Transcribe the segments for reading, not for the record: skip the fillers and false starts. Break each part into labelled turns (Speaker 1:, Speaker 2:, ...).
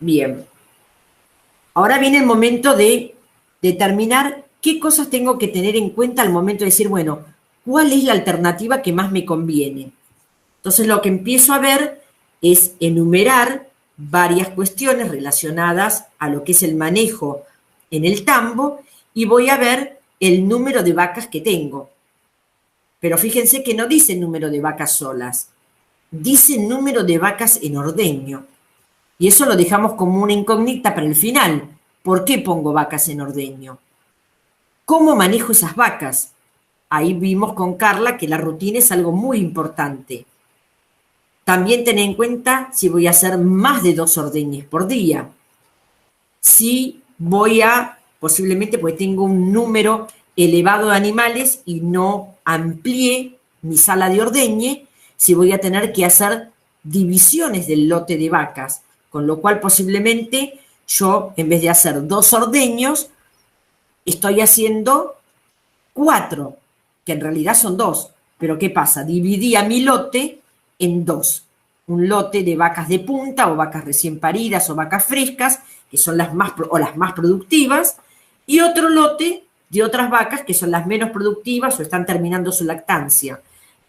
Speaker 1: Bien. Ahora viene el momento de determinar qué cosas tengo que tener en cuenta al momento de decir, bueno, ¿cuál es la alternativa que más me conviene? Entonces lo que empiezo a ver es enumerar varias cuestiones relacionadas a lo que es el manejo en el tambo y voy a ver el número de vacas que tengo. Pero fíjense que no dice número de vacas solas, dice número de vacas en ordeño. Y eso lo dejamos como una incógnita para el final. ¿Por qué pongo vacas en ordeño? ¿Cómo manejo esas vacas? Ahí vimos con Carla que la rutina es algo muy importante. También tener en cuenta si voy a hacer más de 2 ordeñes por día. Si voy a, posiblemente porque tengo un número elevado de animales y no amplié mi sala de ordeñe, si voy a tener que hacer divisiones del lote de vacas, con lo cual posiblemente yo, en vez de hacer 2 ordeños, estoy haciendo 4, que en realidad son 2. Pero ¿qué pasa? Dividí a mi lote en 2. Un lote de vacas de punta o vacas recién paridas o vacas frescas, que son las más productivas, y otro lote de otras vacas que son las menos productivas o están terminando su lactancia.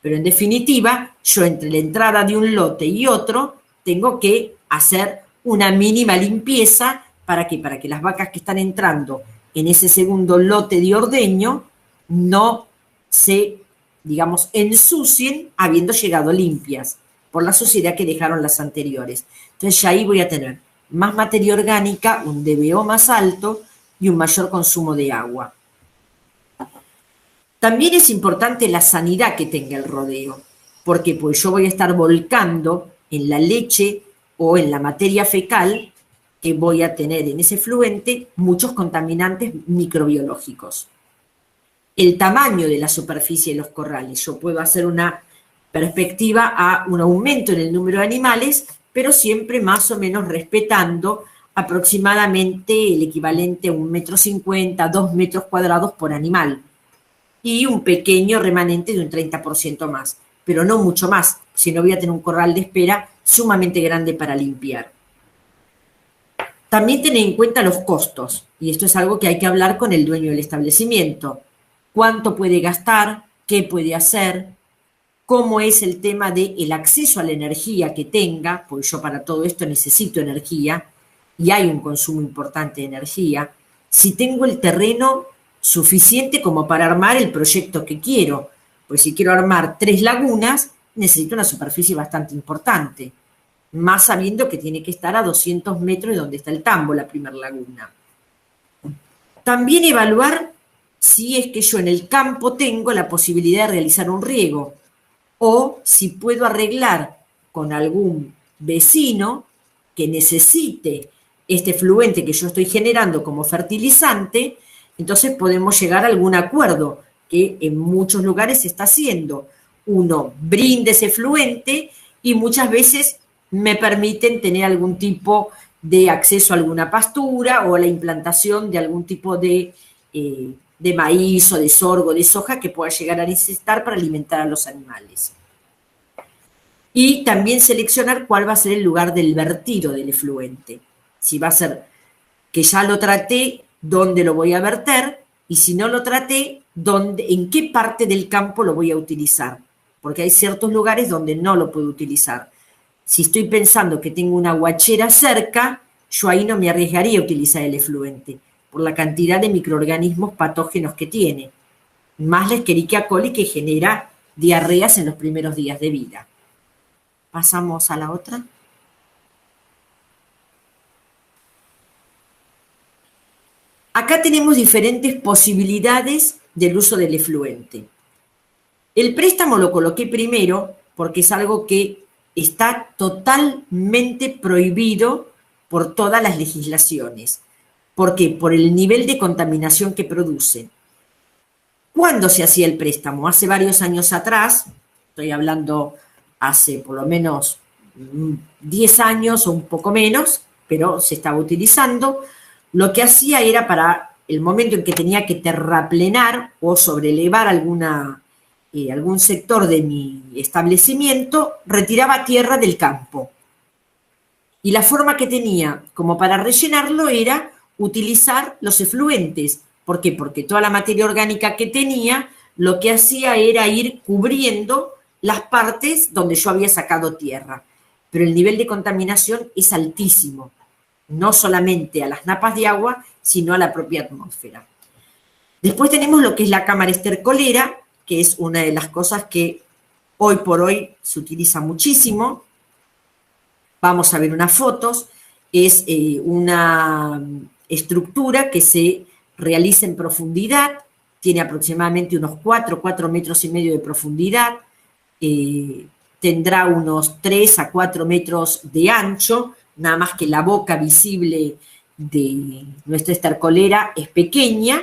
Speaker 1: Pero en definitiva, yo entre la entrada de un lote y otro tengo que hacer una mínima limpieza para que las vacas que están entrando en ese segundo lote de ordeño no se, digamos, ensucien habiendo llegado limpias por la suciedad que dejaron las anteriores. Entonces ya ahí voy a tener más materia orgánica, un DBO más alto y un mayor consumo de agua. También es importante la sanidad que tenga el rodeo, porque pues yo voy a estar volcando en la leche o en la materia fecal que voy a tener en ese fluente muchos contaminantes microbiológicos. El tamaño de la superficie de los corrales. Yo puedo hacer una perspectiva a un aumento en el número de animales, pero siempre más o menos respetando aproximadamente el equivalente a 1,50 m, 2 metros cuadrados por animal, y un pequeño remanente de un 30% más, pero no mucho más, si no voy a tener un corral de espera sumamente grande para limpiar. También tener en cuenta los costos, y esto es algo que hay que hablar con el dueño del establecimiento. ¿Cuánto puede gastar? ¿Qué puede hacer? ¿Cómo es el tema del acceso a la energía que tenga? Porque yo para todo esto necesito energía y hay un consumo importante de energía. Si tengo el terreno suficiente como para armar el proyecto que quiero, pues si quiero armar 3 lagunas, necesito una superficie bastante importante, más sabiendo que tiene que estar a 200 metros de donde está el tambo, la primera laguna. También evaluar si es que yo en el campo tengo la posibilidad de realizar un riego o si puedo arreglar con algún vecino que necesite este fluente que yo estoy generando como fertilizante, entonces podemos llegar a algún acuerdo que en muchos lugares se está haciendo. Uno brinda ese fluente y muchas veces me permiten tener algún tipo de acceso a alguna pastura o la implantación de algún tipo de maíz o de sorgo, de soja que pueda llegar a necesitar para alimentar a los animales. Y también seleccionar cuál va a ser el lugar del vertido del efluente. Si va a ser que ya lo traté, dónde lo voy a verter, y si no lo traté, en qué parte del campo lo voy a utilizar. Porque hay ciertos lugares donde no lo puedo utilizar. Si estoy pensando que tengo una guachera cerca, yo ahí no me arriesgaría a utilizar el efluente, por la cantidad de microorganismos patógenos que tiene, más la Escherichia coli que genera diarreas en los primeros días de vida. Pasamos a la otra. Acá tenemos diferentes posibilidades del uso del efluente. El préstamo lo coloqué primero porque es algo que está totalmente prohibido por todas las legislaciones. ¿Por qué? Por el nivel de contaminación que produce. ¿Cuándo se hacía el préstamo? Hace varios años atrás, estoy hablando hace por lo menos 10 años o un poco menos, pero se estaba utilizando. Lo que hacía era para el momento en que tenía que terraplenar o sobrelevar algún sector de mi establecimiento, retiraba tierra del campo. Y la forma que tenía como para rellenarlo era utilizar los efluentes. ¿Por qué? Porque toda la materia orgánica que tenía lo que hacía era ir cubriendo las partes donde yo había sacado tierra. Pero el nivel de contaminación es altísimo, no solamente a las napas de agua, sino a la propia atmósfera. Después tenemos lo que es la cámara estercolera, que es una de las cosas que hoy por hoy se utiliza muchísimo. Vamos a ver unas fotos. Es una estructura que se realiza en profundidad, tiene aproximadamente unos 4 metros y medio de profundidad, tendrá unos 3 a 4 metros de ancho, nada más que la boca visible de nuestra estercolera es pequeña,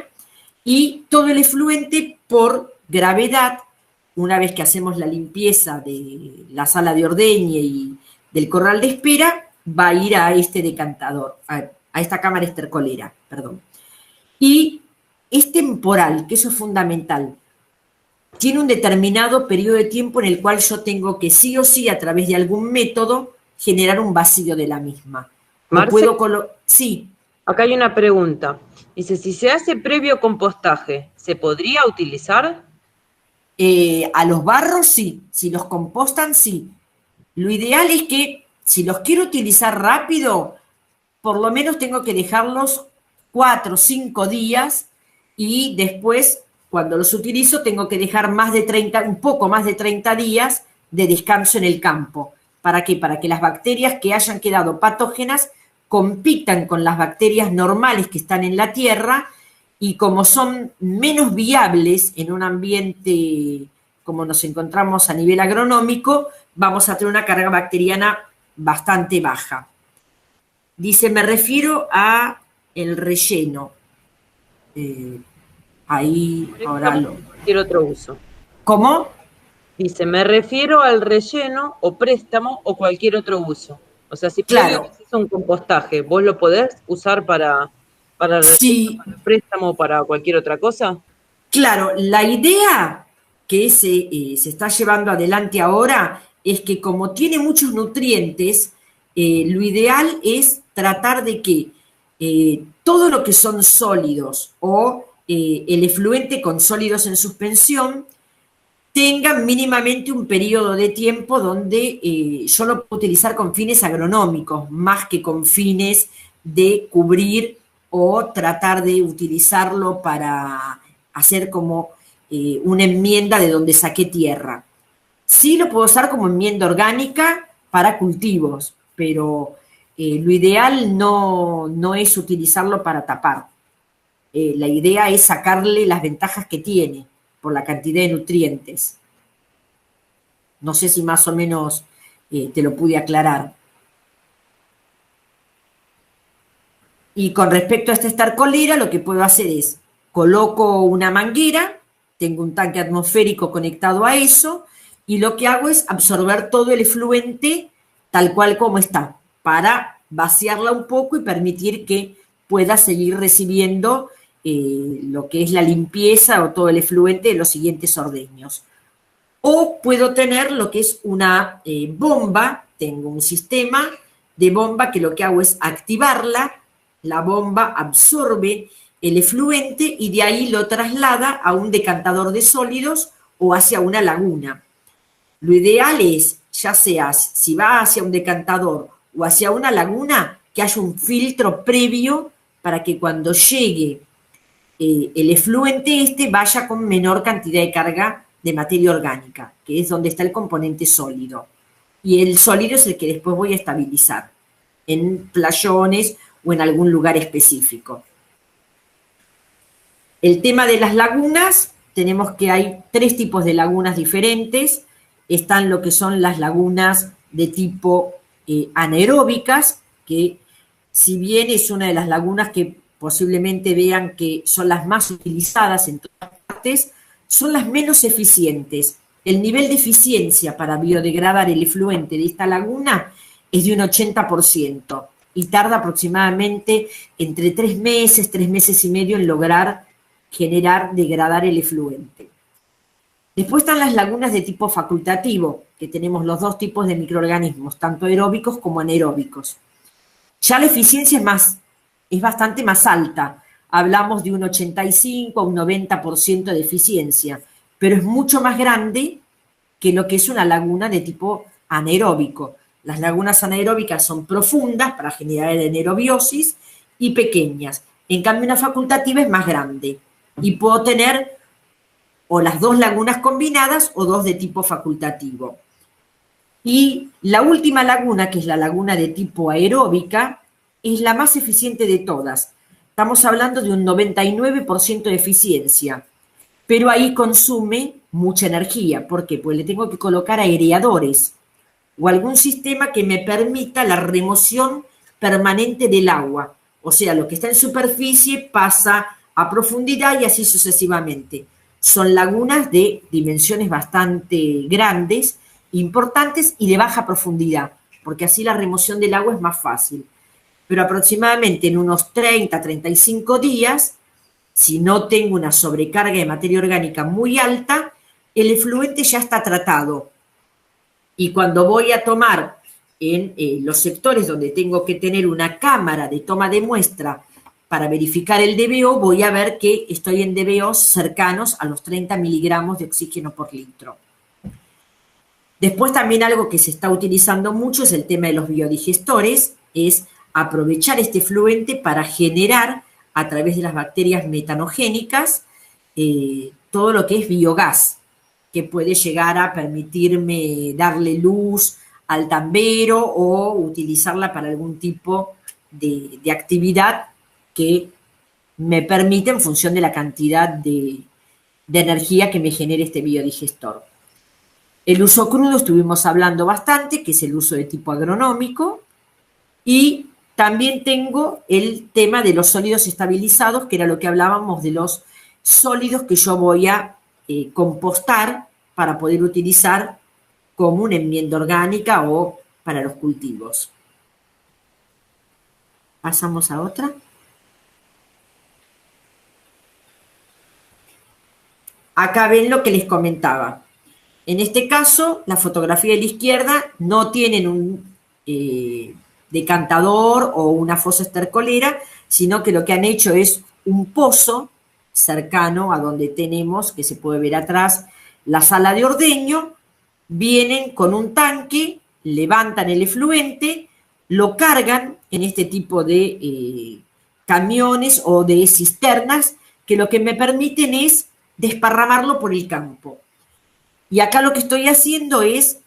Speaker 1: y todo el efluente por gravedad, una vez que hacemos la limpieza de la sala de ordeñe y del corral de espera, va a ir a este decantador, a esta cámara estercolera, perdón. Y es temporal, que eso es fundamental. Tiene un determinado periodo de tiempo en el cual yo tengo que sí o sí, a través de algún método, generar un vacío de la misma.
Speaker 2: Marce,
Speaker 1: puedo sí.
Speaker 2: Acá hay una pregunta. Dice, si se hace previo compostaje, ¿se podría utilizar?
Speaker 1: A los barros sí, si los compostan sí. Lo ideal es que si los quiero utilizar rápido, por lo menos tengo que dejarlos 4 o 5 días y después, cuando los utilizo, tengo que dejar un poco más de 30 días de descanso en el campo. ¿Para qué? Para que las bacterias que hayan quedado patógenas compitan con las bacterias normales que están en la tierra, y como son menos viables en un ambiente como nos encontramos a nivel agronómico, vamos a tener una carga bacteriana bastante baja. Dice, me refiero a el relleno. Ahí, ahora lo...
Speaker 2: Cualquier otro uso.
Speaker 1: ¿Cómo?
Speaker 2: Dice, me refiero al relleno o préstamo o cualquier otro uso. O sea, si
Speaker 1: claro,
Speaker 2: es un compostaje, ¿vos lo podés usar para relleno,
Speaker 1: sí,
Speaker 2: para préstamo o para cualquier otra cosa?
Speaker 1: Claro, la idea que se está llevando adelante ahora es que, como tiene muchos nutrientes, lo ideal es tratar de que todo lo que son sólidos o el efluente con sólidos en suspensión tengan mínimamente un periodo de tiempo donde yo lo puedo utilizar con fines agronómicos, más que con fines de cubrir o tratar de utilizarlo para hacer como una enmienda de donde saqué tierra. Sí lo puedo usar como enmienda orgánica para cultivos, pero lo ideal no es utilizarlo para tapar. La idea es sacarle las ventajas que tiene por la cantidad de nutrientes. No sé si más o menos te lo pude aclarar. Y con respecto a esta estercolera, lo que puedo hacer es, coloco una manguera, tengo un tanque atmosférico conectado a eso, y lo que hago es absorber todo el efluente tal cual como está, para vaciarla un poco y permitir que pueda seguir recibiendo lo que es la limpieza o todo el efluente de los siguientes ordeños. O puedo tener lo que es una bomba, tengo un sistema de bomba que lo que hago es activarla, la bomba absorbe el efluente y de ahí lo traslada a un decantador de sólidos o hacia una laguna. Lo ideal es, ya sea si va hacia un decantador o hacia una laguna, que haya un filtro previo para que cuando llegue el efluente vaya con menor cantidad de carga de materia orgánica, que es donde está el componente sólido. Y el sólido es el que después voy a estabilizar en playones o en algún lugar específico. El tema de las lagunas, tenemos que hay 3 tipos de lagunas diferentes. Están lo que son las lagunas de tipo anaeróbicas, que si bien es una de las lagunas que posiblemente vean que son las más utilizadas en todas partes, son las menos eficientes. El nivel de eficiencia para biodegradar el efluente de esta laguna es de un 80% y tarda aproximadamente entre 3 meses y medio en lograr degradar el efluente. Después están las lagunas de tipo facultativo, que tenemos los 2 tipos de microorganismos, tanto aeróbicos como anaeróbicos. Ya la eficiencia es bastante más alta. Hablamos de un 85 a un 90% de eficiencia, pero es mucho más grande que lo que es una laguna de tipo anaeróbico. Las lagunas anaeróbicas son profundas para generar anaerobiosis y pequeñas. En cambio, una facultativa es más grande y puedo tener o las dos lagunas combinadas o dos de tipo facultativo. Y la última laguna, que es la laguna de tipo aeróbica, es la más eficiente de todas. Estamos hablando de un 99% de eficiencia, pero ahí consume mucha energía. ¿Por qué? Pues le tengo que colocar aireadores o algún sistema que me permita la remoción permanente del agua. O sea, lo que está en superficie pasa a profundidad y así sucesivamente. Son lagunas de dimensiones bastante grandes, importantes y de baja profundidad, porque así la remoción del agua es más fácil. Pero aproximadamente en unos 30, 35 días, si no tengo una sobrecarga de materia orgánica muy alta, el efluente ya está tratado. Y cuando voy a tomar en los sectores donde tengo que tener una cámara de toma de muestra para verificar el DBO, voy a ver que estoy en DBOs cercanos a los 30 miligramos de oxígeno por litro. Después también algo que se está utilizando mucho es el tema de los biodigestores, es aprovechar este efluente para generar a través de las bacterias metanogénicas todo lo que es biogás, que puede llegar a permitirme darle luz al tambero o utilizarla para algún tipo de actividad que me permite en función de la cantidad de energía que me genere este biodigestor. El uso crudo estuvimos hablando bastante, que es el uso de tipo agronómico, y también tengo el tema de los sólidos estabilizados, que era lo que hablábamos de los sólidos que yo voy a compostar para poder utilizar como una enmienda orgánica o para los cultivos. Pasamos a otra. Acá ven lo que les comentaba. En este caso, la fotografía de la izquierda no tienen un decantador o una fosa estercolera, sino que lo que han hecho es un pozo cercano a donde tenemos, que se puede ver atrás, la sala de ordeño. Vienen con un tanque, levantan el efluente, lo cargan en este tipo de camiones o de cisternas, que lo que me permiten es desparramarlo por el campo. Y acá lo que estoy haciendo es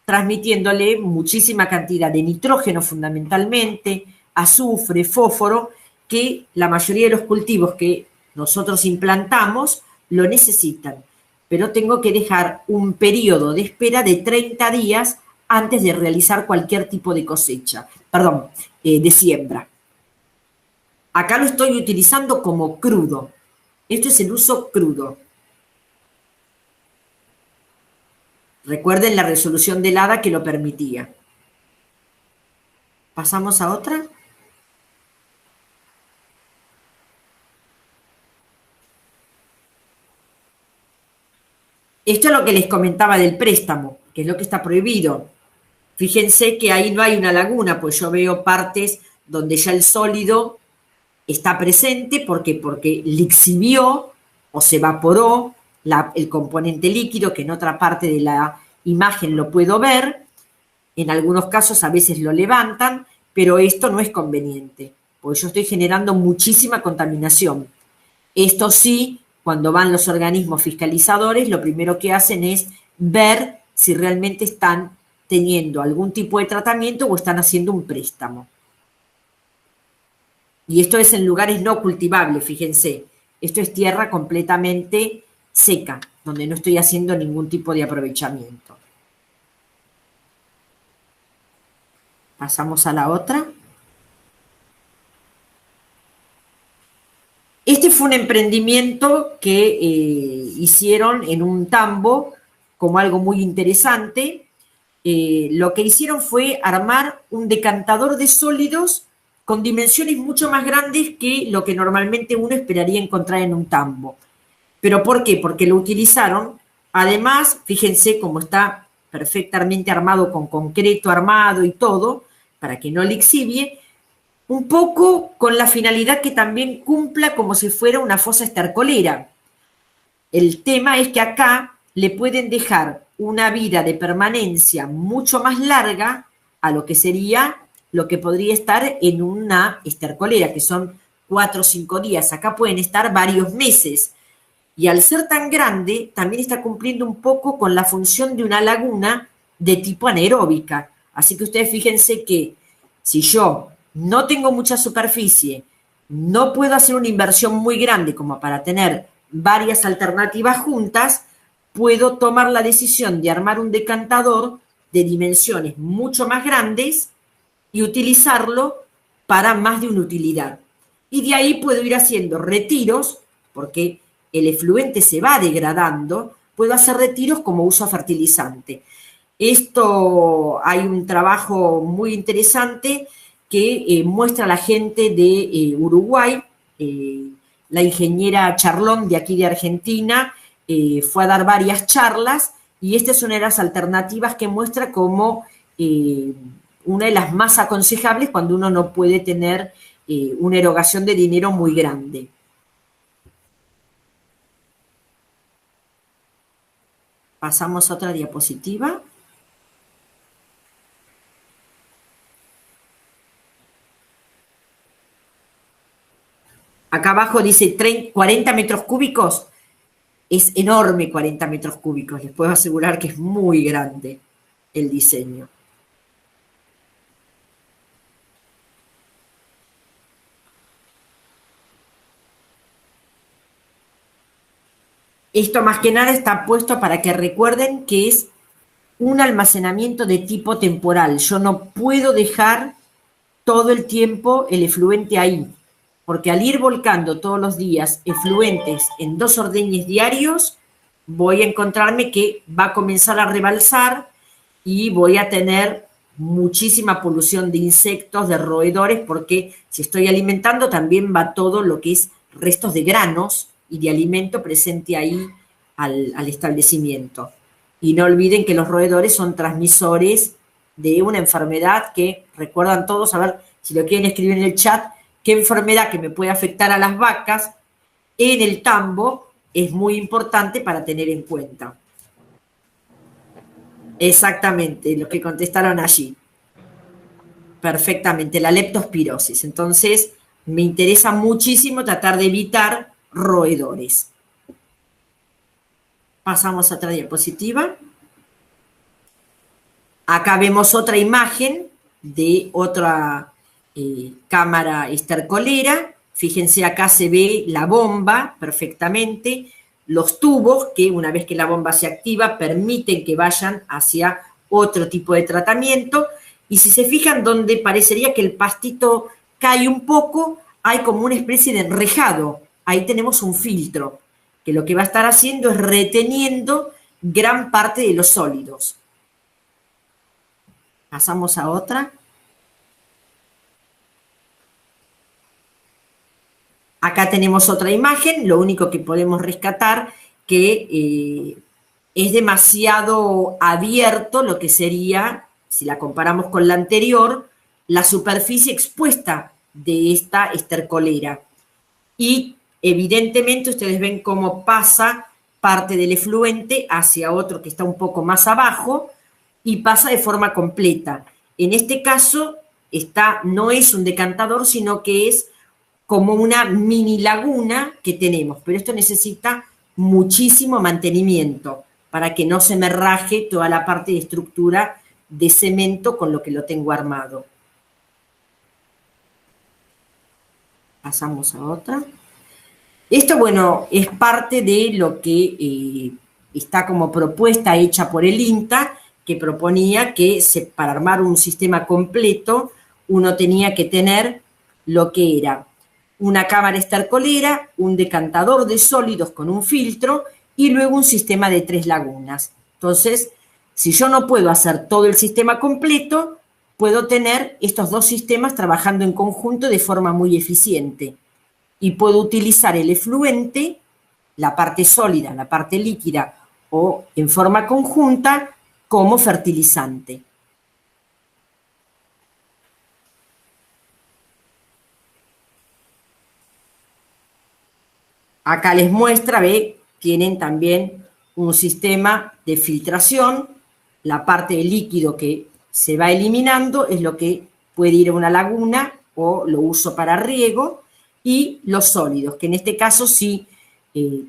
Speaker 1: transmitiéndole muchísima cantidad de nitrógeno fundamentalmente, azufre, fósforo, que la mayoría de los cultivos que nosotros implantamos lo necesitan. Pero tengo que dejar un periodo de espera de 30 días antes de realizar cualquier tipo de cosecha, de siembra. Acá lo estoy utilizando como crudo. Esto es el uso crudo. Recuerden la resolución del HADA que lo permitía. ¿Pasamos a otra? Esto es lo que les comentaba del préstamo, que es lo que está prohibido. Fíjense que ahí no hay una laguna, pues yo veo partes donde ya el sólido está presente. ¿Por qué? Porque lixivió o se evaporó el componente líquido, que en otra parte de la imagen lo puedo ver. En algunos casos a veces lo levantan, pero esto no es conveniente, porque yo estoy generando muchísima contaminación. Esto sí, cuando van los organismos fiscalizadores, lo primero que hacen es ver si realmente están teniendo algún tipo de tratamiento o están haciendo un préstamo. Y esto es en lugares no cultivables, fíjense. Esto es tierra completamente seca, donde no estoy haciendo ningún tipo de aprovechamiento. Pasamos a la otra. Este fue un emprendimiento que hicieron en un tambo como algo muy interesante. Lo que hicieron fue armar un decantador de sólidos con dimensiones mucho más grandes que lo que normalmente uno esperaría encontrar en un tambo. ¿Pero por qué? Porque lo utilizaron, además, fíjense cómo está perfectamente armado con concreto armado y todo, para que no lixivie, un poco con la finalidad que también cumpla como si fuera una fosa estercolera. El tema es que acá le pueden dejar una vida de permanencia mucho más larga a lo que sería lo que podría estar en una estercolera, que son 4 o 5 días. Acá pueden estar varios meses. Y al ser tan grande, también está cumpliendo un poco con la función de una laguna de tipo anaeróbica. Así que ustedes fíjense que si yo no tengo mucha superficie, no puedo hacer una inversión muy grande como para tener varias alternativas juntas, puedo tomar la decisión de armar un decantador de dimensiones mucho más grandes y utilizarlo para más de una utilidad. Y de ahí puedo ir haciendo retiros, porque el efluente se va degradando, puedo hacer retiros como uso fertilizante. Esto hay un trabajo muy interesante que muestra la gente de Uruguay, la ingeniera Charlón de aquí de Argentina, fue a dar varias charlas y esta es una de las alternativas que muestra como una de las más aconsejables cuando uno no puede tener una erogación de dinero muy grande. Pasamos a otra diapositiva. Acá abajo dice 40 metros cúbicos. Es enorme 40 metros cúbicos. Les puedo asegurar que es muy grande el diseño. Esto más que nada está puesto para que recuerden que es un almacenamiento de tipo temporal. Yo no puedo dejar todo el tiempo el efluente ahí, porque al ir volcando todos los días efluentes en 2 ordeñes diarios, voy a encontrarme que va a comenzar a rebalsar y voy a tener muchísima polución de insectos, de roedores, porque si estoy alimentando también va todo lo que es restos de granos y de alimento presente ahí al establecimiento. Y no olviden que los roedores son transmisores de una enfermedad que, recuerdan todos, a ver si lo quieren escribir en el chat, qué enfermedad que me puede afectar a las vacas en el tambo es muy importante para tener en cuenta. Exactamente, lo que contestaron allí. Perfectamente, la leptospirosis. Entonces, me interesa muchísimo tratar de evitar roedores. Pasamos a otra diapositiva. Acá vemos otra imagen de otra cámara estercolera. Fíjense, acá se ve la bomba perfectamente, los tubos que una vez que la bomba se activa permiten que vayan hacia otro tipo de tratamiento. Y si se fijan, donde parecería que el pastito cae un poco, hay como una especie de enrejado. Ahí tenemos un filtro, que lo que va a estar haciendo es reteniendo gran parte de los sólidos. Pasamos a otra. Acá tenemos otra imagen, lo único que podemos rescatar que es demasiado abierto lo que sería, si la comparamos con la anterior, la superficie expuesta de esta estercolera. Y evidentemente ustedes ven cómo pasa parte del efluente hacia otro que está un poco más abajo y pasa de forma completa. En este caso no es un decantador, sino que es como una mini laguna que tenemos, pero esto necesita muchísimo mantenimiento para que no se me raje toda la parte de estructura de cemento con lo que lo tengo armado. Pasamos a otra. Esto, bueno, es parte de lo que está como propuesta hecha por el INTA, que proponía que para armar un sistema completo uno tenía que tener lo que era una cámara estercolera, un decantador de sólidos con un filtro y luego un sistema de 3 lagunas. Entonces, si yo no puedo hacer todo el sistema completo, puedo tener estos 2 sistemas trabajando en conjunto de forma muy eficiente. Y puedo utilizar el efluente, la parte sólida, la parte líquida o en forma conjunta como fertilizante. Acá les muestra, ve, tienen también un sistema de filtración. La parte del líquido que se va eliminando es lo que puede ir a una laguna o lo uso para riego, y los sólidos, que en este caso si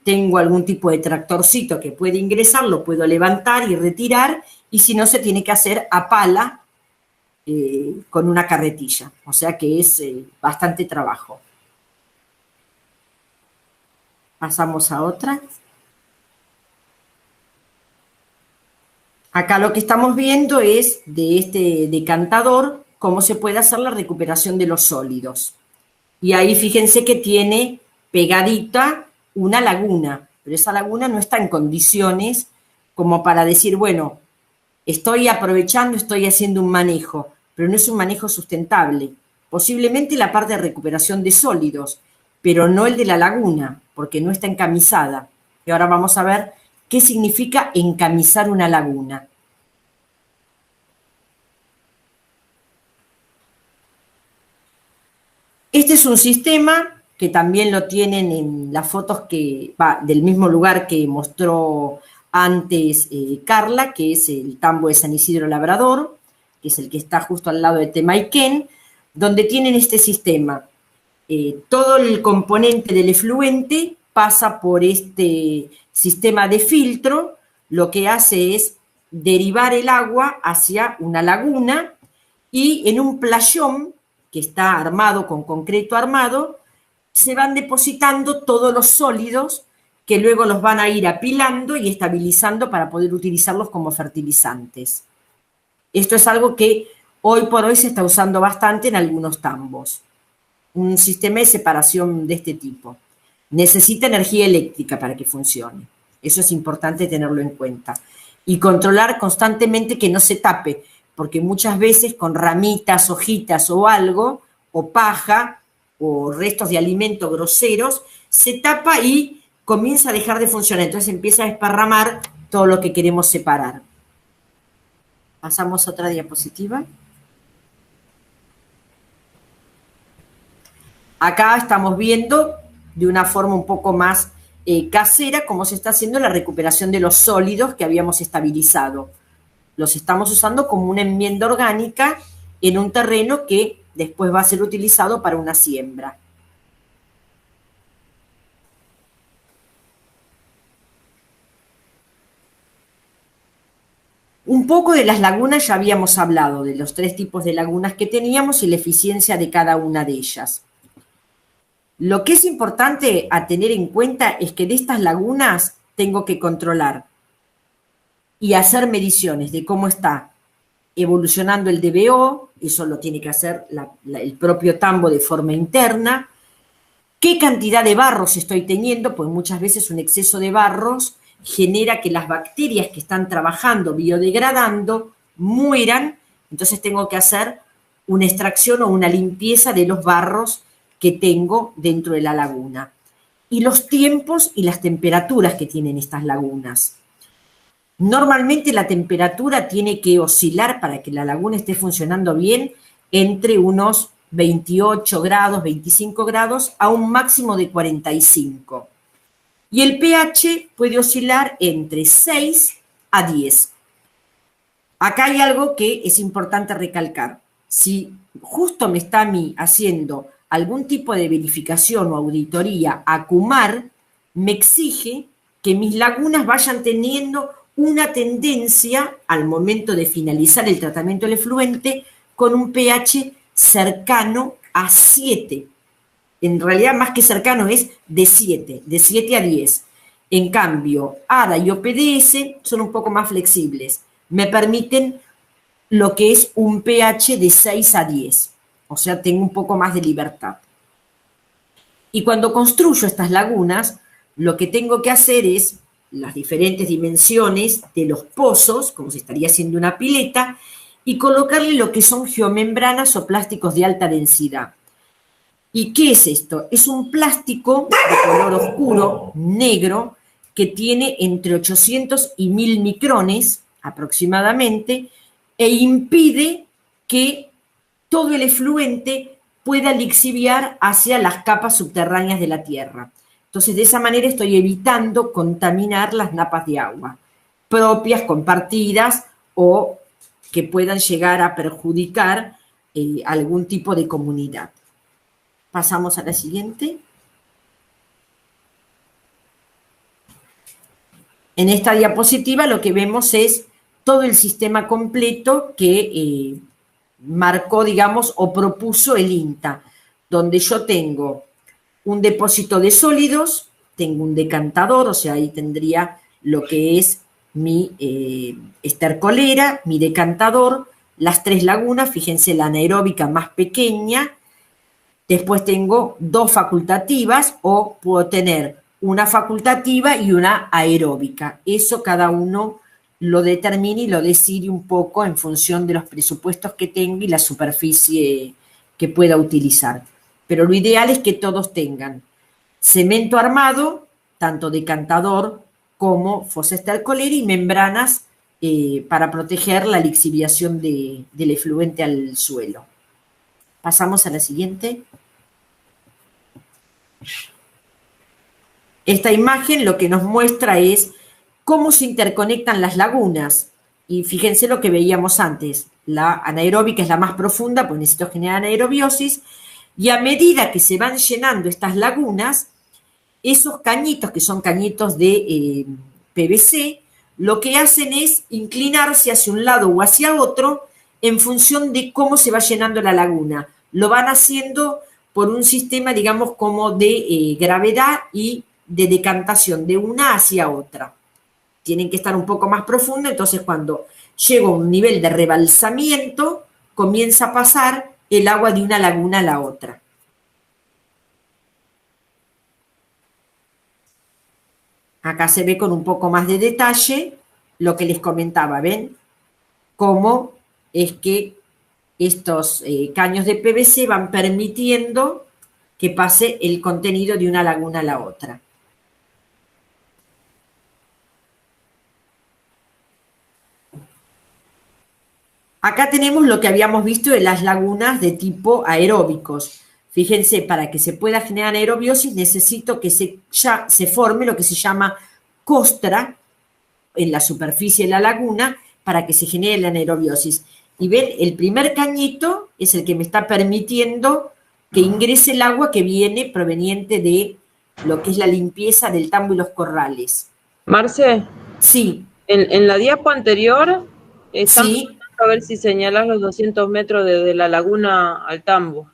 Speaker 1: tengo algún tipo de tractorcito que puede ingresar, lo puedo levantar y retirar, y si no, se tiene que hacer a pala con una carretilla, o sea que es bastante trabajo. Pasamos a otra. Acá lo que estamos viendo es de este decantador cómo se puede hacer la recuperación de los sólidos. Y ahí fíjense que tiene pegadita una laguna, pero esa laguna no está en condiciones como para decir, bueno, estoy aprovechando, estoy haciendo un manejo, pero no es un manejo sustentable. Posiblemente la parte de recuperación de sólidos, pero no el de la laguna, porque no está encamisada. Y ahora vamos a ver qué significa encamisar una laguna. Este es un sistema que también lo tienen en las fotos del mismo lugar que mostró antes Carla, que es el tambo de San Isidro Labrador, que es el que está justo al lado de Temaiken, donde tienen este sistema. Todo el componente del efluente pasa por este sistema de filtro, lo que hace es derivar el agua hacia una laguna, y en un playón que está armado con concreto armado, se van depositando todos los sólidos que luego los van a ir apilando y estabilizando para poder utilizarlos como fertilizantes. Esto es algo que hoy por hoy se está usando bastante en algunos tambos. Un sistema de separación de este tipo. Necesita energía eléctrica para que funcione. Eso es importante tenerlo en cuenta. Y controlar constantemente que no se tape, porque muchas veces con ramitas, hojitas o algo, o paja, o restos de alimento groseros, se tapa y comienza a dejar de funcionar. Entonces empieza a desparramar todo lo que queremos separar. Pasamos a otra diapositiva. Acá estamos viendo de una forma un poco más casera cómo se está haciendo la recuperación de los sólidos que habíamos estabilizado. Los estamos usando como una enmienda orgánica en un terreno que después va a ser utilizado para una siembra. Un poco de las lagunas ya habíamos hablado, de los 3 tipos de lagunas que teníamos y la eficiencia de cada una de ellas. Lo que es importante a tener en cuenta es que de estas lagunas tengo que controlar y hacer mediciones de cómo está evolucionando el DBO, eso lo tiene que hacer el propio tambo de forma interna, qué cantidad de barros estoy teniendo, pues muchas veces un exceso de barros genera que las bacterias que están trabajando, biodegradando, mueran, entonces tengo que hacer una extracción o una limpieza de los barros que tengo dentro de la laguna. Y los tiempos y las temperaturas que tienen estas lagunas. Normalmente la temperatura tiene que oscilar para que la laguna esté funcionando bien entre unos 28 grados, 25 grados a un máximo de 45. Y el pH puede oscilar entre 6 a 10. Acá hay algo que es importante recalcar. Si justo me está a mí haciendo algún tipo de verificación o auditoría ACUMAR, me exige que mis lagunas vayan teniendo una tendencia al momento de finalizar el tratamiento del efluente con un pH cercano a 7. En realidad, más que cercano, es de 7 a 10. En cambio, ADA y OPDS son un poco más flexibles. Me permiten lo que es un pH de 6 a 10. O sea, tengo un poco más de libertad. Y cuando construyo estas lagunas, lo que tengo que hacer es las diferentes dimensiones de los pozos, como se estaría haciendo una pileta, y colocarle lo que son geomembranas o plásticos de alta densidad. ¿Y qué es esto? Es un plástico de color oscuro, negro, que tiene entre 800 y 1000 micrones aproximadamente, e impide que todo el efluente pueda lixiviar hacia las capas subterráneas de la Tierra. Entonces, de esa manera estoy evitando contaminar las napas de agua propias, compartidas o que puedan llegar a perjudicar algún tipo de comunidad. Pasamos a la siguiente. En esta diapositiva lo que vemos es todo el sistema completo que marcó, digamos, o propuso el INTA, donde yo tengo un depósito de sólidos, tengo un decantador, o sea, ahí tendría lo que es mi estercolera, mi decantador, las 3 lagunas, fíjense la anaeróbica más pequeña, después tengo 2 facultativas o puedo tener una facultativa y una aeróbica. Eso cada uno lo determina y lo decide un poco en función de los presupuestos que tenga y la superficie que pueda utilizar. Pero lo ideal es que todos tengan cemento armado, tanto decantador como fosa estercolera y membranas para proteger la lixiviación del efluente al suelo. Pasamos a la siguiente. Esta imagen lo que nos muestra es cómo se interconectan las lagunas. Y fíjense lo que veíamos antes. La anaeróbica es la más profunda, pues necesito generar anaerobiosis. Y a medida que se van llenando estas lagunas, esos cañitos, que son cañitos de PVC, lo que hacen es inclinarse hacia un lado o hacia otro en función de cómo se va llenando la laguna. Lo van haciendo por un sistema, digamos, como de gravedad y de decantación de una hacia otra. Tienen que estar un poco más profundo, entonces cuando llega a un nivel de rebalsamiento, comienza a pasar el agua de una laguna a la otra. Acá se ve con un poco más de detalle lo que les comentaba, ¿ven? Cómo es que estos caños de PVC van permitiendo que pase el contenido de una laguna a la otra. Acá tenemos lo que habíamos visto de las lagunas de tipo aeróbicos. Fíjense, para que se pueda generar aerobiosis necesito que se forme lo que se llama costra en la superficie de la laguna para que se genere la anaerobiosis. Y ven, el primer cañito es el que me está permitiendo que ingrese el agua que viene proveniente de lo que es la limpieza del tambo y los corrales.
Speaker 2: Marce,
Speaker 1: sí.
Speaker 2: En la diapo anterior estamos
Speaker 1: sí.
Speaker 2: a ver si señalás los 200 metros desde la laguna al tambo.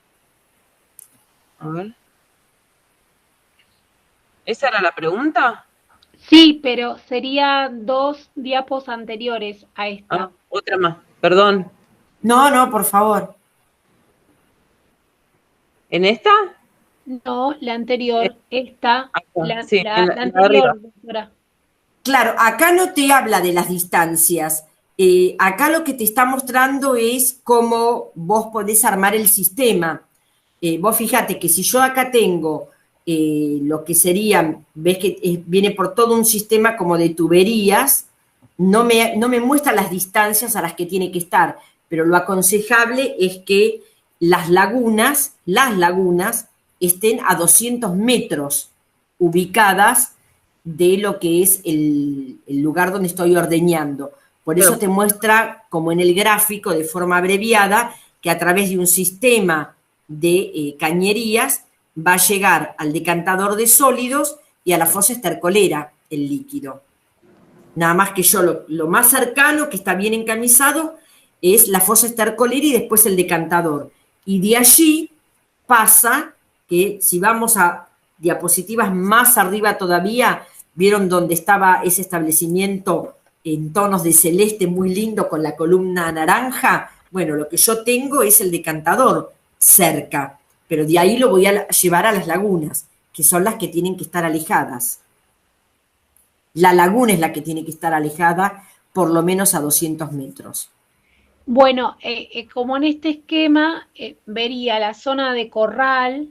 Speaker 2: A ver. ¿Esa era la pregunta?
Speaker 3: Sí, pero serían 2 diapos anteriores a esta.
Speaker 2: Ah, otra más, perdón.
Speaker 1: No, por favor.
Speaker 2: ¿En esta?
Speaker 3: No, la anterior, esta,
Speaker 2: sí,
Speaker 3: la
Speaker 2: anterior,
Speaker 3: doctora.
Speaker 1: Claro, acá no te habla de las distancias. Acá lo que te está mostrando es cómo vos podés armar el sistema. Vos fíjate que si yo acá tengo lo que serían, ves que viene por todo un sistema como de tuberías, no me muestra las distancias a las que tiene que estar, pero lo aconsejable es que las lagunas estén a 200 metros ubicadas de lo que es el lugar donde estoy ordeñando. Por eso te muestra, como en el gráfico, de forma abreviada, que a través de un sistema de cañerías va a llegar al decantador de sólidos y a la fosa estercolera el líquido. Nada más que yo lo más cercano, que está bien encamisado, es la fosa estercolera y después el decantador. Y de allí pasa que si vamos a diapositivas más arriba todavía, ¿vieron donde estaba ese establecimiento en tonos de celeste muy lindo con la columna naranja? Bueno, lo que yo tengo es el decantador cerca, pero de ahí lo voy a llevar a las lagunas, que son las que tienen que estar alejadas. La laguna es la que tiene que estar alejada por lo menos a 200 metros.
Speaker 3: Bueno, como en este esquema, vería la zona de corral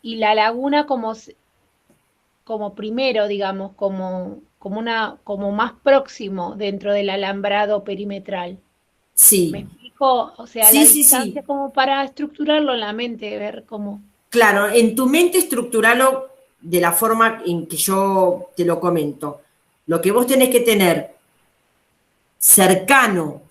Speaker 3: y la laguna como primero, digamos, como más próximo dentro del alambrado perimetral.
Speaker 1: Sí.
Speaker 3: ¿Me explico? O sea, la distancia como para estructurarlo en la mente, ver cómo...
Speaker 1: Claro, en tu mente estructuralo de la forma en que yo te lo comento. Lo que vos tenés que tener cercano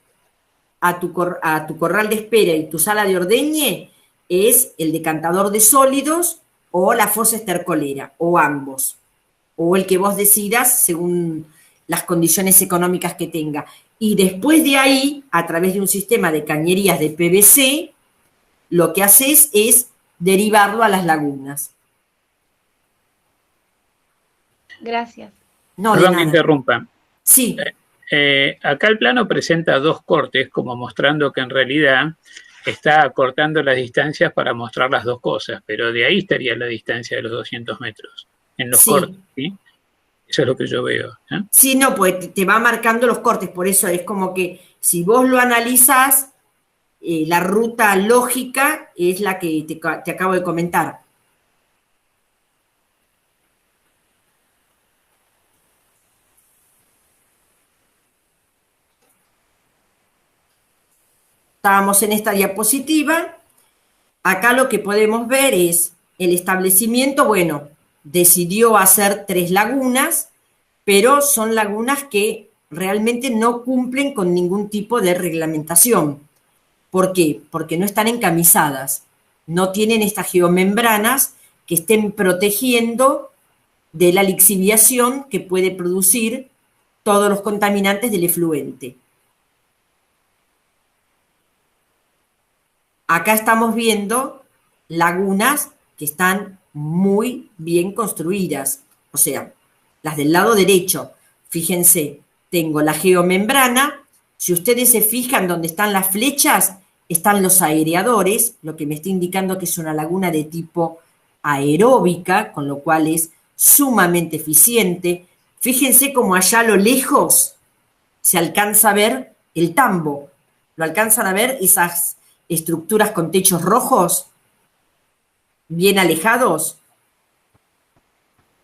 Speaker 1: a tu corral de espera y tu sala de ordeñe es el decantador de sólidos o la fosa estercolera, o ambos, o el que vos decidas según las condiciones económicas que tenga. Y después de ahí, a través de un sistema de cañerías de PVC, lo que haces es derivarlo a las lagunas.
Speaker 3: Gracias.
Speaker 1: No, de
Speaker 4: Perdón que
Speaker 1: nada.
Speaker 4: interrumpa.
Speaker 1: Sí.
Speaker 4: Acá el plano presenta dos cortes, como mostrando que en realidad está acortando las distancias para mostrar las dos cosas, pero de ahí estaría la distancia de los 200 metros, en los
Speaker 1: Sí.
Speaker 4: cortes, ¿sí? Eso es lo que yo veo, ¿eh?
Speaker 1: Sí, no, pues te va marcando los cortes, por eso es como que si vos lo analizás, la ruta lógica es la que te acabo de comentar. Estábamos en esta diapositiva. Acá lo que podemos ver es el establecimiento, bueno, decidió hacer 3 lagunas, pero son lagunas que realmente no cumplen con ningún tipo de reglamentación. ¿Por qué? Porque no están encamisadas, no tienen estas geomembranas que estén protegiendo de la lixiviación que puede producir todos los contaminantes del efluente. Acá estamos viendo lagunas que están muy bien construidas, o sea, las del lado derecho. Fíjense, tengo la geomembrana, si ustedes se fijan donde están las flechas, están los aireadores, lo que me está indicando que es una laguna de tipo aeróbica, con lo cual es sumamente eficiente. Fíjense cómo allá a lo lejos se alcanza a ver el tambo, lo alcanzan a ver esas estructuras con techos rojos, bien alejados.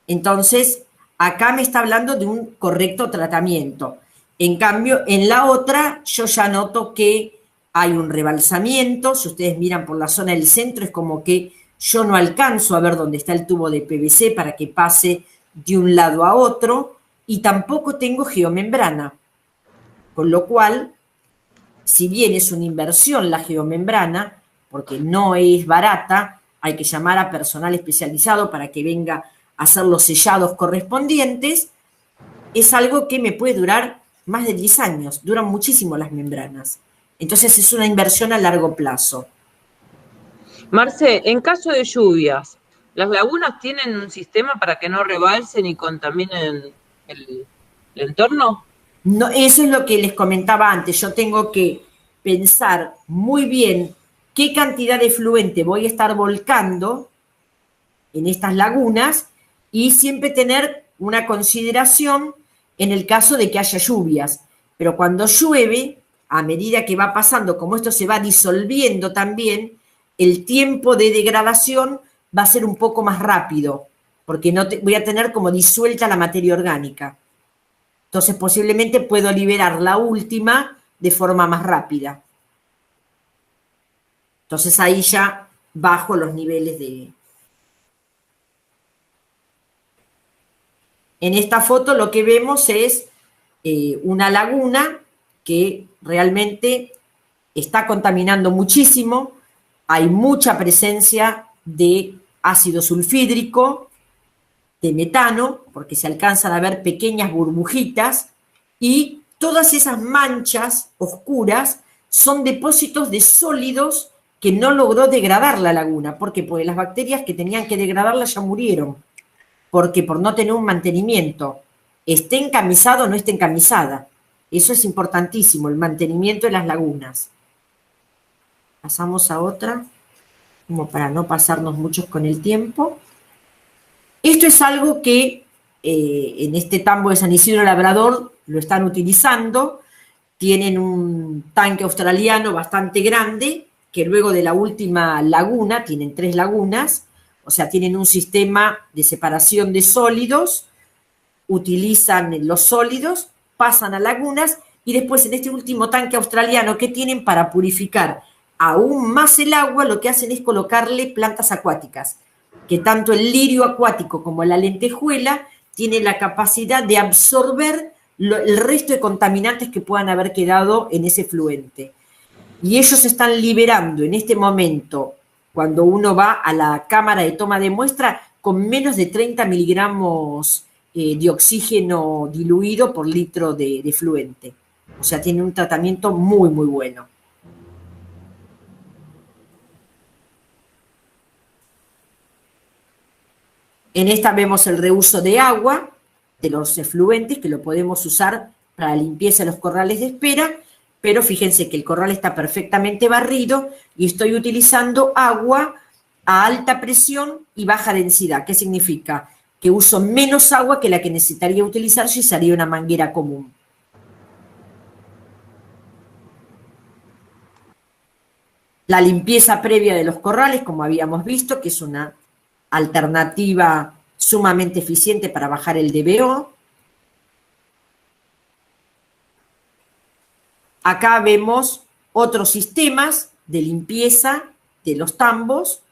Speaker 1: Entonces, acá me está hablando de un correcto tratamiento. En cambio, en la otra, yo ya noto que hay un rebalsamiento. Si ustedes miran por la zona del centro, es como que yo no alcanzo a ver dónde está el tubo de PVC para que pase de un lado a otro, y tampoco tengo geomembrana. Con lo cual, si bien es una inversión la geomembrana, porque no es barata, hay que llamar a personal especializado para que venga a hacer los sellados correspondientes, es algo que me puede durar más de 10 años, duran muchísimo las membranas. Entonces es una inversión a largo plazo.
Speaker 2: Marce, en caso de lluvias, ¿las lagunas tienen un sistema para que no rebalsen y contaminen el entorno?
Speaker 1: No, eso es lo que les comentaba antes. Yo tengo que pensar muy bien qué cantidad de efluente voy a estar volcando en estas lagunas y siempre tener una consideración en el caso de que haya lluvias. Pero cuando llueve, a medida que va pasando, como esto se va disolviendo también, el tiempo de degradación va a ser un poco más rápido, porque voy a tener como disuelta la materia orgánica. Entonces, posiblemente puedo liberar la última de forma más rápida. Entonces, ahí ya bajo los niveles de... En esta foto lo que vemos es una laguna que realmente está contaminando muchísimo. Hay mucha presencia de ácido sulfídrico, de metano, porque se alcanzan a ver pequeñas burbujitas, y todas esas manchas oscuras son depósitos de sólidos que no logró degradar la laguna. ¿Por qué? Porque las bacterias que tenían que degradarla ya murieron. Porque por no tener un mantenimiento, esté encamisada o no esté encamisada. Eso es importantísimo, el mantenimiento de las lagunas. Pasamos a otra, como para no pasarnos muchos con el tiempo. Esto es algo que en este tambo de San Isidro Labrador lo están utilizando. Tienen un tanque australiano bastante grande, que luego de la última laguna, tienen 3 lagunas, o sea, tienen un sistema de separación de sólidos, utilizan los sólidos, pasan a lagunas, y después en este último tanque australiano que tienen para purificar aún más el agua, lo que hacen es colocarle plantas acuáticas. que tanto el lirio acuático como la lentejuela tienen la capacidad de absorber el resto de contaminantes que puedan haber quedado en ese fluente. Y ellos están liberando en este momento, cuando uno va a la cámara de toma de muestra, con menos de 30 miligramos de oxígeno diluido por litro de fluente. O sea, tiene un tratamiento muy, muy bueno. En esta vemos el reuso de agua de los efluentes, que lo podemos usar para la limpieza de los corrales de espera, pero fíjense que el corral está perfectamente barrido y estoy utilizando agua a alta presión y baja densidad. ¿Qué significa? Que uso menos agua que la que necesitaría utilizar si usaría una manguera común. La limpieza previa de los corrales, como habíamos visto, que es una alternativa sumamente eficiente para bajar el DBO. Acá vemos otros sistemas de limpieza de los tambos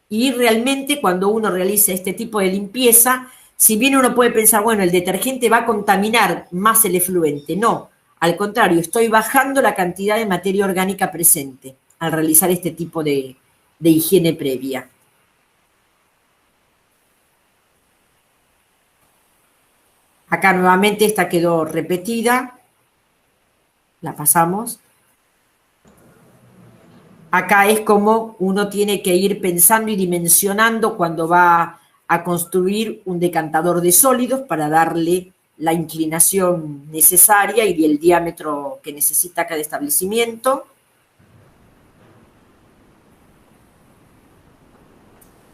Speaker 1: y realmente cuando uno realiza este tipo de limpieza, si bien uno puede pensar, bueno, el detergente va a contaminar más el efluente, no, al contrario, estoy bajando la cantidad de materia orgánica presente al realizar este tipo de higiene previa. Acá nuevamente esta quedó repetida. La pasamos. Acá es como uno tiene que ir pensando y dimensionando cuando va a construir un decantador de sólidos para darle la inclinación necesaria y el diámetro que necesita cada establecimiento.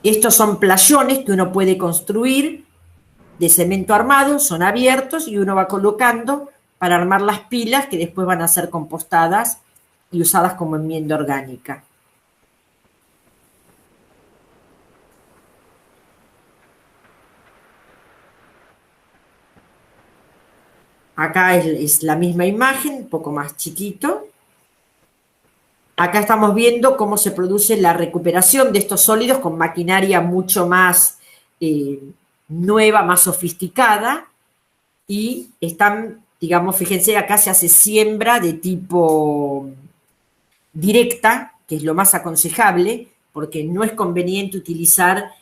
Speaker 1: Estos son playones que uno puede construir de cemento armado, son abiertos y uno va colocando para armar las pilas que después van a ser compostadas y usadas como enmienda orgánica. Acá es la misma imagen, un poco más chiquito. Acá estamos viendo cómo se produce la recuperación de estos sólidos con maquinaria mucho más nueva, más sofisticada, y están, digamos, fíjense, acá se hace siembra de tipo directa, que es lo más aconsejable, porque no es conveniente utilizar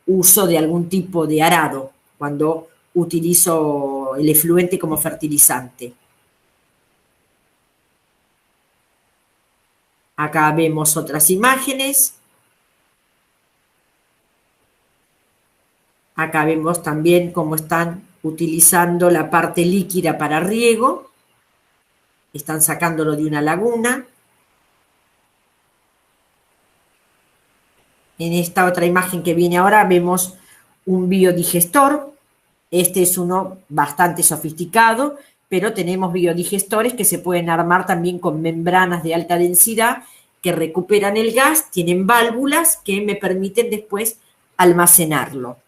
Speaker 1: uso de algún tipo de arado cuando utilizo el efluente como fertilizante. Acá vemos otras imágenes. Acá vemos también cómo están utilizando la parte líquida para riego. Están sacándolo de una laguna. En esta otra imagen que viene ahora vemos un biodigestor. Este es uno bastante sofisticado, pero tenemos biodigestores que se pueden armar también con membranas de alta densidad que recuperan el gas, tienen válvulas que me permiten después almacenarlo.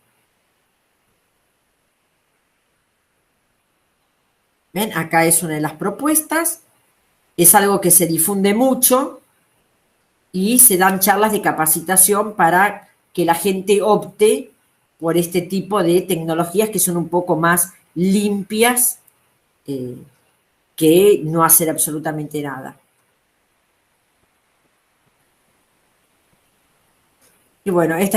Speaker 1: ¿Ven? Acá es una de las propuestas. Es algo que se difunde mucho y se dan charlas de capacitación para que la gente opte por este tipo de tecnologías que son un poco más limpias que no hacer absolutamente nada. Y bueno, esta